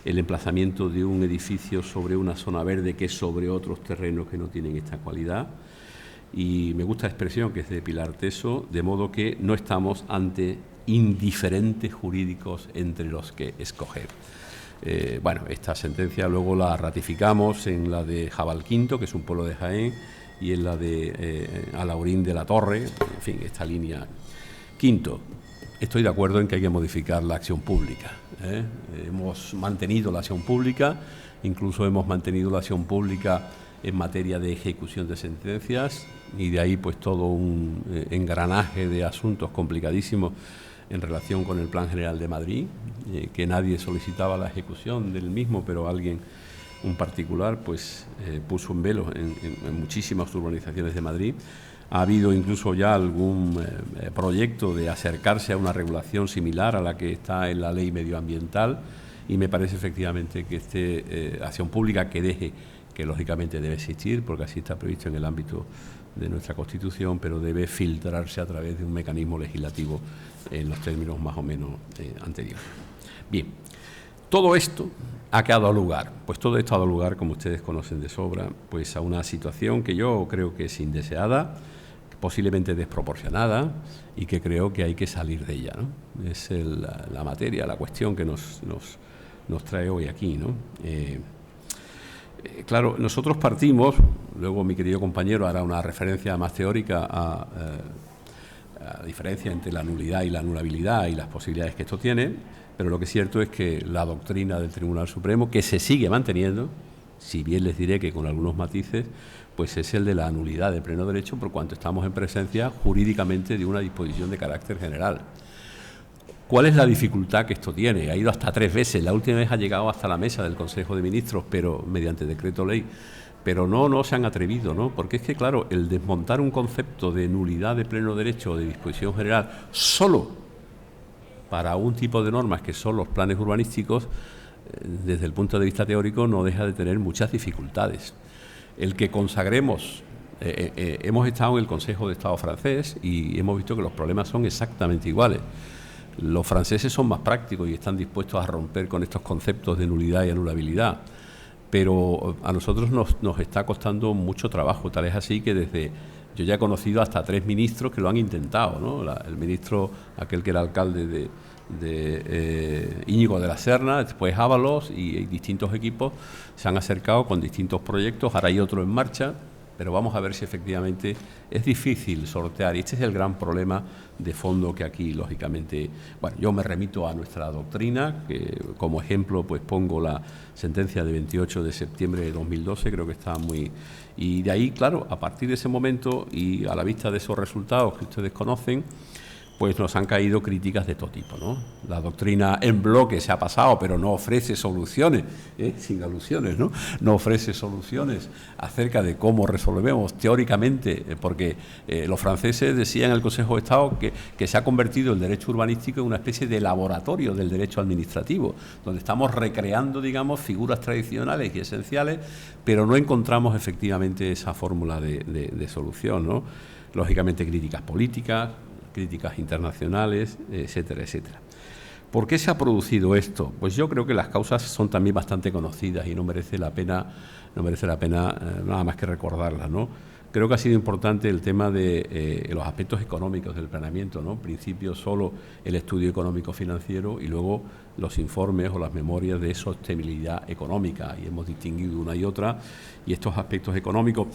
el emplazamiento de un edificio sobre una zona verde que sobre otros terrenos que no tienen esta cualidad. Y me gusta la expresión que es de Pilar Teso, de modo que no estamos ante indiferentes jurídicos entre los que escoger. Bueno, esta sentencia luego la ratificamos en la de Jabalquinto, que es un pueblo de Jaén, y en la de Alhaurín de la Torre, en fin, esta línea. Quinto, estoy de acuerdo en que hay que modificar la acción pública. Hemos mantenido la acción pública, incluso hemos mantenido la acción pública en materia de ejecución de sentencias, y de ahí pues todo un engranaje de asuntos complicadísimos en relación con el Plan General de Madrid, que nadie solicitaba la ejecución del mismo, pero alguien, un particular, pues puso un velo en muchísimas urbanizaciones de Madrid. Ha habido incluso ya algún proyecto de acercarse a una regulación similar a la que está en la ley medioambiental, y me parece efectivamente que esta acción pública que deje, que lógicamente debe existir porque así está previsto en el ámbito de nuestra Constitución, pero debe filtrarse a través de un mecanismo legislativo en los términos más o menos anteriores. Bien, todo esto ha dado lugar, pues todo esto ha dado lugar, como ustedes conocen de sobra, pues a una situación que yo creo que es indeseada, posiblemente desproporcionada, y que creo que hay que salir de ella, ¿no? Es la materia, la cuestión que nos trae hoy aquí, ¿no? Claro, nosotros partimos, luego mi querido compañero hará una referencia más teórica a la diferencia entre la nulidad y la anulabilidad y las posibilidades que esto tiene, pero lo que es cierto es que la doctrina del Tribunal Supremo, que se sigue manteniendo, si bien les diré que con algunos matices, pues es el de la nulidad de pleno derecho, por cuanto estamos en presencia jurídicamente de una disposición de carácter general. ¿Cuál es la dificultad que esto tiene? Ha ido hasta 3 veces, la última vez ha llegado hasta la mesa del Consejo de Ministros, pero mediante decreto ley, pero no se han atrevido, ¿no? Porque es que, claro, el desmontar un concepto de nulidad de pleno derecho o de disposición general solo para un tipo de normas que son los planes urbanísticos, desde el punto de vista teórico no deja de tener muchas dificultades. El que consagremos, hemos estado en el Consejo de Estado francés y hemos visto que los problemas son exactamente iguales. Los franceses son más prácticos y están dispuestos a romper con estos conceptos de nulidad y anulabilidad, pero a nosotros nos está costando mucho trabajo, tal es así que yo ya he conocido hasta 3 ministros que lo han intentado, ¿no? El ministro, aquel que era alcalde de Íñigo de la Serna, después Ábalos, y distintos equipos se han acercado con distintos proyectos, ahora hay otro en marcha, pero vamos a ver si efectivamente es difícil sortear, y este es el gran problema de fondo que aquí, lógicamente, bueno, yo me remito a nuestra doctrina, que como ejemplo pues pongo la sentencia de 28 de septiembre de 2012, creo que está muy... Y de ahí, claro, a partir de ese momento y a la vista de esos resultados que ustedes conocen, pues nos han caído críticas de todo tipo, ¿no? La doctrina en bloque se ha pasado, pero no ofrece soluciones, sin alusiones, ¿no? No ofrece soluciones acerca de cómo resolvemos teóricamente, porque los franceses decían en el Consejo de Estado que se ha convertido el derecho urbanístico en una especie de laboratorio del derecho administrativo, donde estamos recreando, digamos, figuras tradicionales y esenciales, pero no encontramos efectivamente esa fórmula de solución, ¿no? Lógicamente críticas políticas, críticas internacionales, etcétera, etcétera. ¿Por qué se ha producido esto? Pues yo creo que las causas son también bastante conocidas y no merece la pena nada más que recordarlas, ¿no? Creo que ha sido importante el tema de los aspectos económicos del planeamiento, ¿no? En principio solo el estudio económico financiero y luego los informes o las memorias de sostenibilidad económica, y hemos distinguido una y otra, y estos aspectos económicos.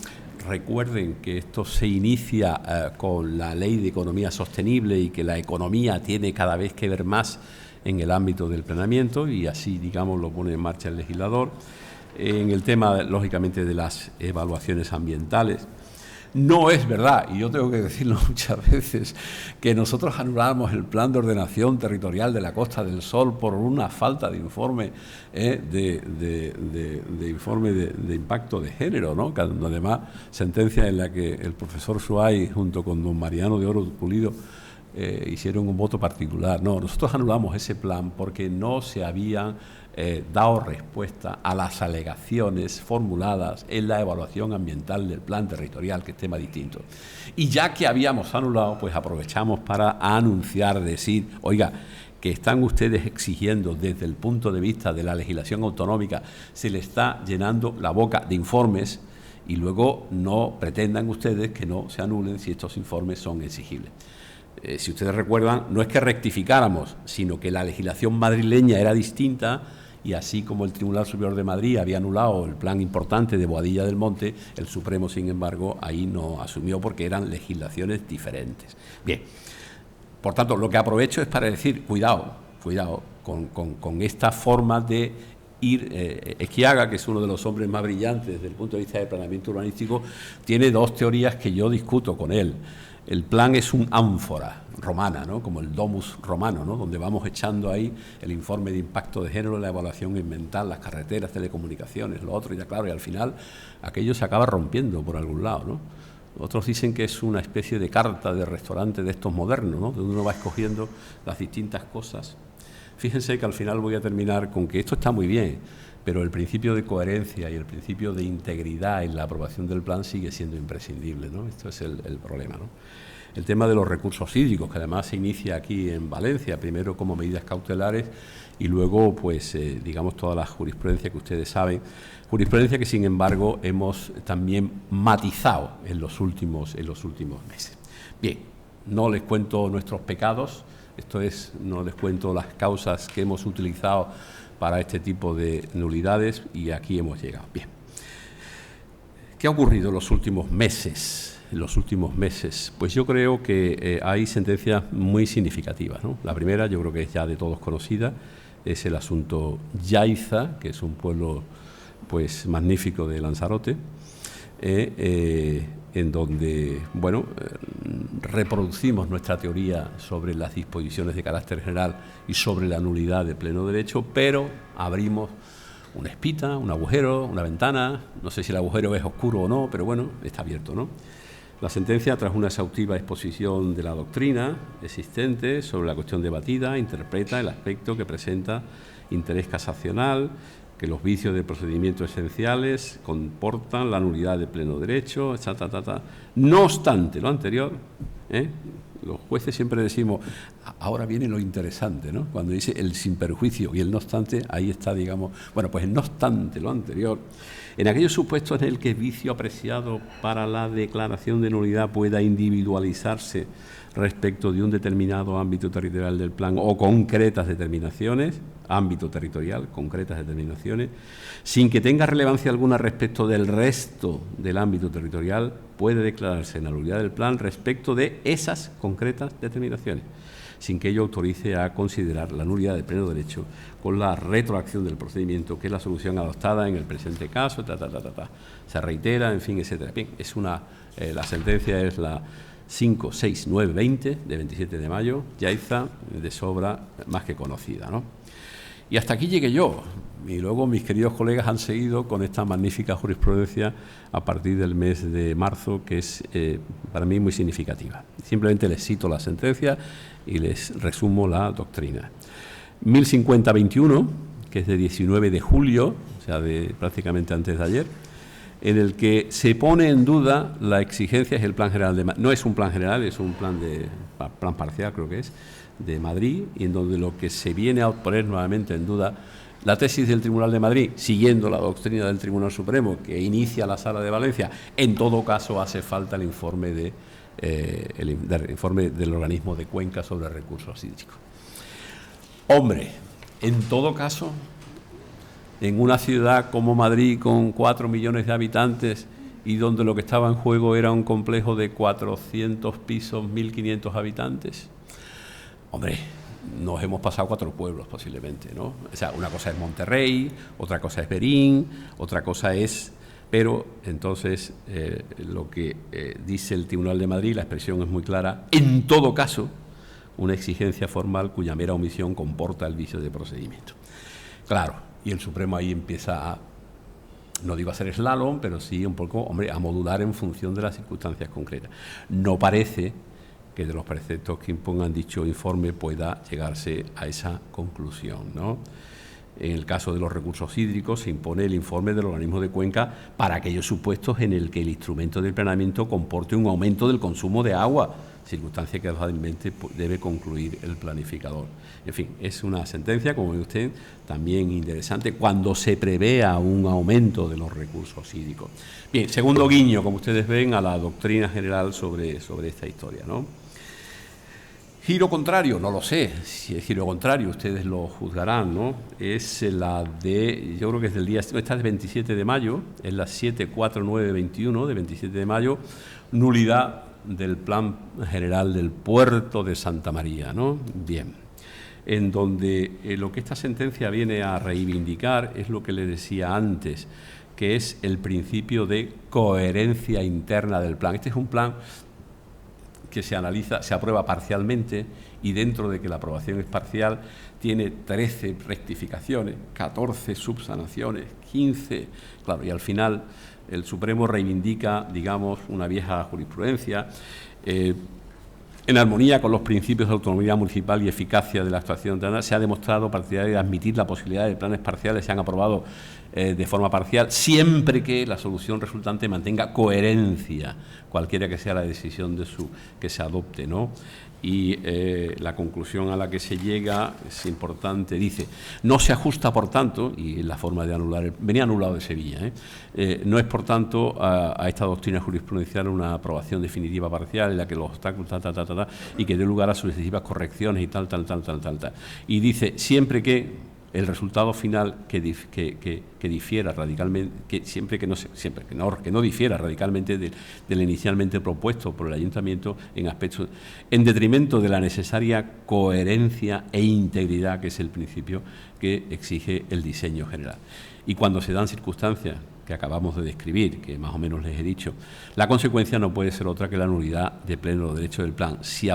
recuerden que esto se inicia con la Ley de Economía Sostenible y que la economía tiene cada vez que ver más en el ámbito del planeamiento y así, digamos, lo pone en marcha el legislador. En el tema, lógicamente, de las evaluaciones ambientales. No es verdad, y yo tengo que decirlo muchas veces, que nosotros anulamos el plan de ordenación territorial de la Costa del Sol por una falta de informe de impacto de género, ¿no? Además, sentencia en la que el profesor Suárez junto con don Mariano de Oro Pulido hicieron un voto particular. No, nosotros anulamos ese plan porque no se habían dado respuesta a las alegaciones formuladas en la evaluación ambiental del plan territorial, que es tema distinto. Y ya que habíamos anulado, pues aprovechamos para anunciar, decir, oiga, que están ustedes exigiendo desde el punto de vista de la legislación autonómica, se le está llenando la boca de informes y luego no pretendan ustedes que no se anulen si estos informes son exigibles. Si ustedes recuerdan, no es que rectificáramos, sino que la legislación madrileña era distinta y así como el Tribunal Superior de Madrid había anulado el plan importante de Boadilla del Monte, el Supremo, sin embargo, ahí no asumió porque eran legislaciones diferentes. Bien, por tanto, lo que aprovecho es para decir, cuidado con esta forma de ir. Esquiaga, que es uno de los hombres más brillantes desde el punto de vista del planeamiento urbanístico, tiene dos teorías que yo discuto con él. El plan es un ánfora romana, ¿no? Como el domus romano, ¿no? Donde vamos echando ahí el informe de impacto de género, la evaluación ambiental, las carreteras, telecomunicaciones, lo otro, y ya claro, y al final aquello se acaba rompiendo por algún lado, ¿no? Otros dicen que es una especie de carta de restaurante de estos modernos, ¿no? Donde uno va escogiendo las distintas cosas. Fíjense que al final voy a terminar con que esto está muy bien, pero el principio de coherencia y el principio de integridad en la aprobación del plan sigue siendo imprescindible, ¿no? Esto es el problema, ¿no? El tema de los recursos hídricos, que además se inicia aquí en Valencia, primero como medidas cautelares y luego, pues, digamos, toda la jurisprudencia que ustedes saben, jurisprudencia que, sin embargo, hemos también matizado en los últimos meses. Bien, no les cuento nuestros pecados, esto es, no les cuento las causas que hemos utilizado para este tipo de nulidades y aquí hemos llegado. Bien, ¿qué ha ocurrido en los últimos meses? Pues yo creo que hay sentencias muy significativas, ¿no? La primera, yo creo que es ya de todos conocida, es el asunto Yaiza, que es un pueblo, pues, magnífico de Lanzarote, en donde, bueno, reproducimos nuestra teoría sobre las disposiciones de carácter general y sobre la nulidad de pleno derecho, pero abrimos una espita, un agujero, una ventana, no sé si el agujero es oscuro o no, pero bueno, está abierto, ¿no? La sentencia, tras una exhaustiva exposición de la doctrina existente sobre la cuestión debatida, interpreta el aspecto que presenta interés casacional, que los vicios de procedimiento esenciales comportan la nulidad de pleno derecho, No obstante lo anterior, los jueces siempre decimos, ahora viene lo interesante, ¿no? Cuando dice el sin perjuicio y el no obstante, ahí está, digamos, bueno, pues no obstante lo anterior, en aquellos supuestos en el que el vicio apreciado para la declaración de nulidad pueda individualizarse respecto de un determinado ámbito territorial del plan o concretas determinaciones, ámbito territorial, concretas determinaciones, sin que tenga relevancia alguna respecto del resto del ámbito territorial, puede declararse nulidad del plan respecto de esas concretas determinaciones, sin que ello autorice a considerar la nulidad de pleno derecho con la retroacción del procedimiento, que es la solución adoptada en el presente caso, se reitera, en fin, etcétera. Bien, es la sentencia es la 56920 de 27 de mayo, Yaiza, de sobra más que conocida, ¿no? Y hasta aquí llegué yo, y luego mis queridos colegas han seguido con esta magnífica jurisprudencia a partir del mes de marzo, que es para mí muy significativa. Simplemente les cito la sentencia y les resumo la doctrina. 1050-21, que es de 19 de julio, o sea, de prácticamente antes de ayer, en el que se pone en duda la exigencia, es el Plan General de Madrid, no es un plan general, es un plan parcial, creo que es, de Madrid, y en donde lo que se viene a poner nuevamente en duda la tesis del Tribunal de Madrid, siguiendo la doctrina del Tribunal Supremo que inicia la Sala de Valencia. En todo caso hace falta el informe del organismo de Cuenca sobre recursos hídricos. Hombre, en todo caso, en una ciudad como Madrid con 4 millones de habitantes y donde lo que estaba en juego era un complejo de 400 pisos, 1.500 habitantes. Hombre, nos hemos pasado 4 pueblos posiblemente, ¿no? O sea, una cosa es Monterrey, otra cosa es Berín, otra cosa es... Pero entonces lo que dice el Tribunal de Madrid, la expresión es muy clara, en todo caso, una exigencia formal cuya mera omisión comporta el vicio de procedimiento. Claro, y el Supremo ahí empieza a, no digo a hacer slalom, pero sí un poco, hombre, a modular en función de las circunstancias concretas. No parece que de los preceptos que impongan dicho informe pueda llegarse a esa conclusión, ¿no? En el caso de los recursos hídricos se impone el informe del organismo de cuenca para aquellos supuestos en el que el instrumento del planeamiento comporte un aumento del consumo de agua, circunstancia que fácilmente debe concluir el planificador. En fin, es una sentencia, como ve usted, también interesante cuando se prevea un aumento de los recursos hídricos. Bien, segundo guiño, como ustedes ven, a la doctrina general sobre esta historia, ¿no? Giro contrario, no lo sé, si es giro contrario, ustedes lo juzgarán, ¿no? Es la de, yo creo que es del día, esta es del 27 de mayo, es la 74921 de 27 de mayo, nulidad del Plan General del Puerto de Santa María, ¿no? Bien, en donde lo que esta sentencia viene a reivindicar es lo que le decía antes, que es el principio de coherencia interna del plan. Este es un plan que se analiza, se aprueba parcialmente y dentro de que la aprobación es parcial tiene 13 rectificaciones, 14 subsanaciones, 15, claro, y al final el Supremo reivindica, digamos, una vieja jurisprudencia en armonía con los principios de autonomía municipal y eficacia de la actuación ciudadana. Se ha demostrado partidario de admitir la posibilidad de que planes parciales sean aprobados de forma parcial, siempre que la solución resultante mantenga coherencia, cualquiera que sea la decisión que se adopte, ¿no? Y la conclusión a la que se llega es importante, dice, no se ajusta, por tanto, y la forma de anular, venía anulado de Sevilla, no es, por tanto, a esta doctrina jurisprudencial una aprobación definitiva parcial en la que los obstáculos, y que dé lugar a sucesivas correcciones y tal. Y dice, siempre que el resultado final que difiera radicalmente, que no difiera radicalmente del inicialmente propuesto por el Ayuntamiento en aspectos, en detrimento de la necesaria coherencia e integridad, que es el principio que exige el diseño general. Y cuando se dan circunstancias que acabamos de describir, que más o menos les he dicho, la consecuencia no puede ser otra que la nulidad de pleno derecho del plan, si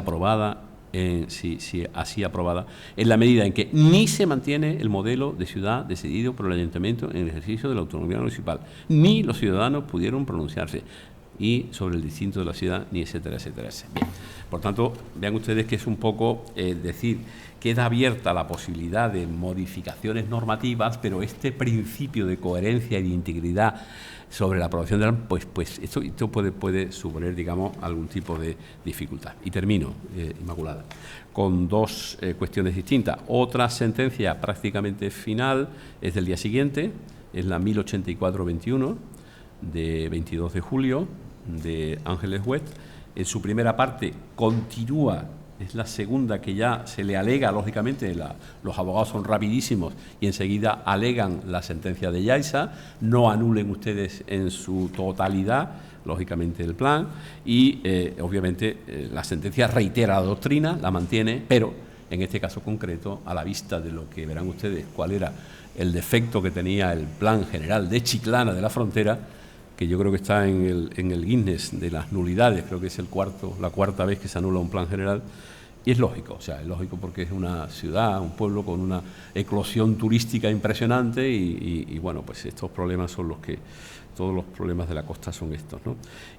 así aprobada, en la medida en que ni se mantiene el modelo de ciudad decidido por el Ayuntamiento en el ejercicio de la autonomía municipal, ni los ciudadanos pudieron pronunciarse, y sobre el distinto de la ciudad, ni etcétera. Bien. Por tanto, vean ustedes que es un poco decir, queda abierta la posibilidad de modificaciones normativas, pero este principio de coherencia y de integridad sobre la aprobación del plan, pues esto puede suponer, digamos, algún tipo de dificultad. Y termino, Inmaculada, con dos cuestiones distintas. Otra sentencia prácticamente final es del día siguiente, es la 1084-21 de 22 de julio de Ángeles West. En su primera parte continúa, es la segunda que ya se le alega, lógicamente, los abogados son rapidísimos y enseguida alegan la sentencia de Yaiza, no anulen ustedes en su totalidad, lógicamente, el plan, y obviamente la sentencia reitera la doctrina, la mantiene, pero en este caso concreto, a la vista de lo que verán ustedes, cuál era el defecto que tenía el plan general de Chiclana de la Frontera, que yo creo que está en el Guinness de las nulidades, creo que es la cuarta vez que se anula un plan general, y es lógico, porque es una ciudad, un pueblo con una eclosión turística impresionante y bueno, pues estos problemas son todos los problemas de la costa son estos, ¿no?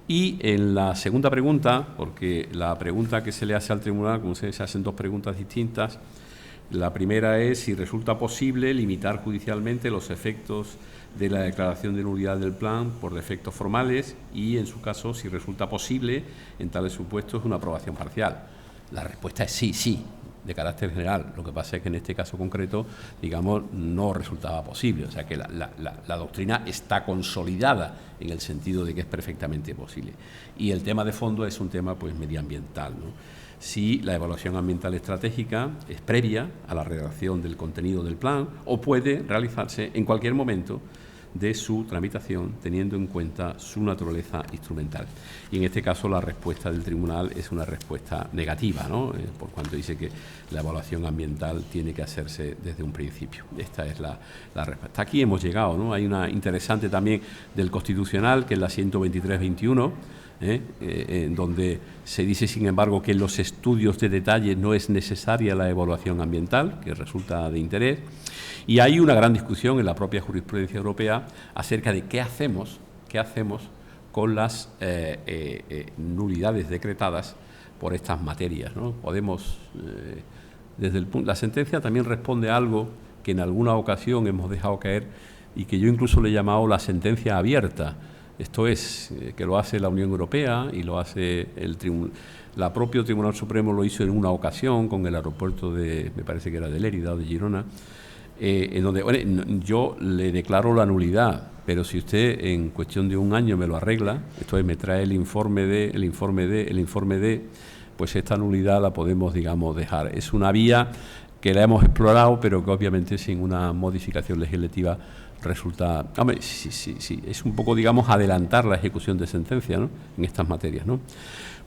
Y en la segunda pregunta, porque la pregunta que se le hace al tribunal, como se hacen dos preguntas distintas, la primera es si resulta posible limitar judicialmente los efectos de la declaración de nulidad del plan por defectos formales y, en su caso, si resulta posible, en tales supuestos, una aprobación parcial. La respuesta es sí, de carácter general. Lo que pasa es que en este caso concreto, digamos, no resultaba posible. O sea que la doctrina está consolidada en el sentido de que es perfectamente posible. Y el tema de fondo es un tema, pues, medioambiental, ¿no? Si la evaluación ambiental estratégica es previa a la redacción del contenido del plan o puede realizarse en cualquier momento de su tramitación, teniendo en cuenta su naturaleza instrumental. Y en este caso la respuesta del tribunal es una respuesta negativa, ¿no? Por cuanto dice que la evaluación ambiental tiene que hacerse desde un principio. Esta es la respuesta. Hasta aquí hemos llegado, ¿no? Hay una interesante también del Constitucional, que es la 123-21, en donde se dice, sin embargo, que en los estudios de detalle no es necesaria la evaluación ambiental, que resulta de interés. Y hay una gran discusión en la propia jurisprudencia europea acerca de qué hacemos con las nulidades decretadas por estas materias, ¿no? Podemos, la sentencia también responde a algo que en alguna ocasión hemos dejado caer y que yo incluso le he llamado la sentencia abierta. Esto es, que lo hace la Unión Europea y lo hace la propio Tribunal Supremo, lo hizo en una ocasión con el aeropuerto de, me parece que era de Lérida o de Girona, en donde, bueno, yo le declaro la nulidad, pero si usted en cuestión de un año me lo arregla, esto es, me trae el informe de, pues esta nulidad la podemos, digamos, dejar. Es una vía que la hemos explorado, pero que obviamente sin una modificación legislativa resulta, hombre, sí, es un poco, digamos, adelantar la ejecución de sentencia, ¿no?, en estas materias, ¿no?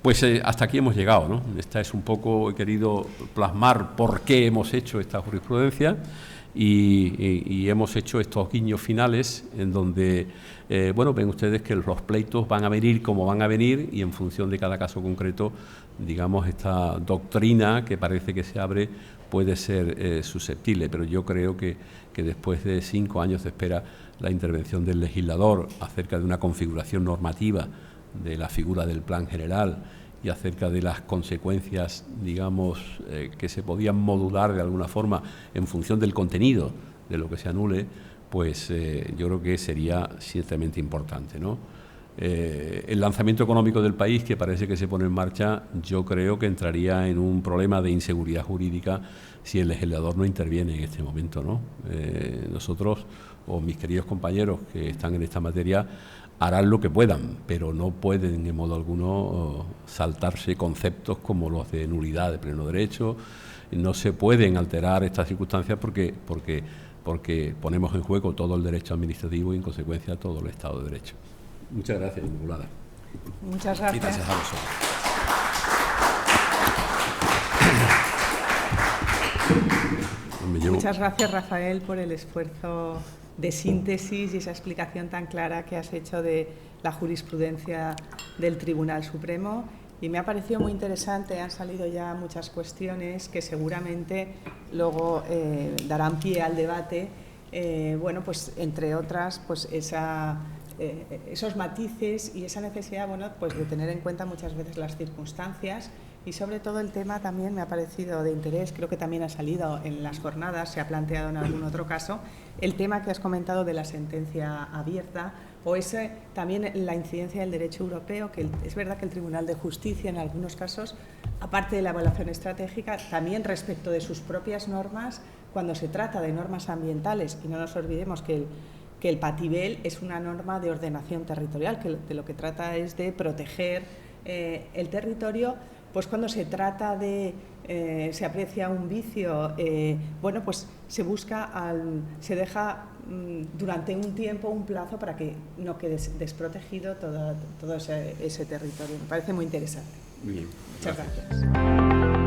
Pues hasta aquí hemos llegado, ¿no? Esta es un poco, he querido plasmar por qué hemos hecho esta jurisprudencia y hemos hecho estos guiños finales en donde, bueno, ven ustedes que los pleitos van a venir como van a venir y en función de cada caso concreto, digamos, esta doctrina que parece que se abre puede ser susceptible, pero yo creo que después de 5 años de espera la intervención del legislador acerca de una configuración normativa de la figura del plan general y acerca de las consecuencias, digamos, que se podían modular de alguna forma en función del contenido de lo que se anule, pues yo creo que sería ciertamente importante, ¿no? El lanzamiento económico del país, que parece que se pone en marcha, yo creo que entraría en un problema de inseguridad jurídica si el legislador no interviene en este momento, ¿no? Nosotros, o mis queridos compañeros que están en esta materia, harán lo que puedan, pero no pueden en modo alguno saltarse conceptos como los de nulidad de pleno derecho. No se pueden alterar estas circunstancias porque ponemos en juego todo el derecho administrativo y en consecuencia todo el Estado de Derecho. Muchas gracias, Inmaculada. Muchas gracias. Y gracias a vosotros. Muchas gracias, Rafael, por el esfuerzo de síntesis y esa explicación tan clara que has hecho de la jurisprudencia del Tribunal Supremo. Y me ha parecido muy interesante, han salido ya muchas cuestiones que seguramente luego darán pie al debate. Bueno, pues entre otras, pues esos matices y esa necesidad, bueno, pues de tener en cuenta muchas veces las circunstancias y sobre todo el tema también me ha parecido de interés, creo que también ha salido en las jornadas, se ha planteado en algún otro caso, el tema que has comentado de la sentencia abierta o también la incidencia del derecho europeo, que es verdad que el Tribunal de Justicia en algunos casos, aparte de la evaluación estratégica, también respecto de sus propias normas, cuando se trata de normas ambientales, y no nos olvidemos que el Patibel es una norma de ordenación territorial, que de lo que trata es de proteger el territorio, pues cuando se trata de, se aprecia un vicio, bueno, pues se deja durante un tiempo, un plazo para que no quede desprotegido todo ese territorio. Me parece muy interesante. Muy bien. Muchas gracias.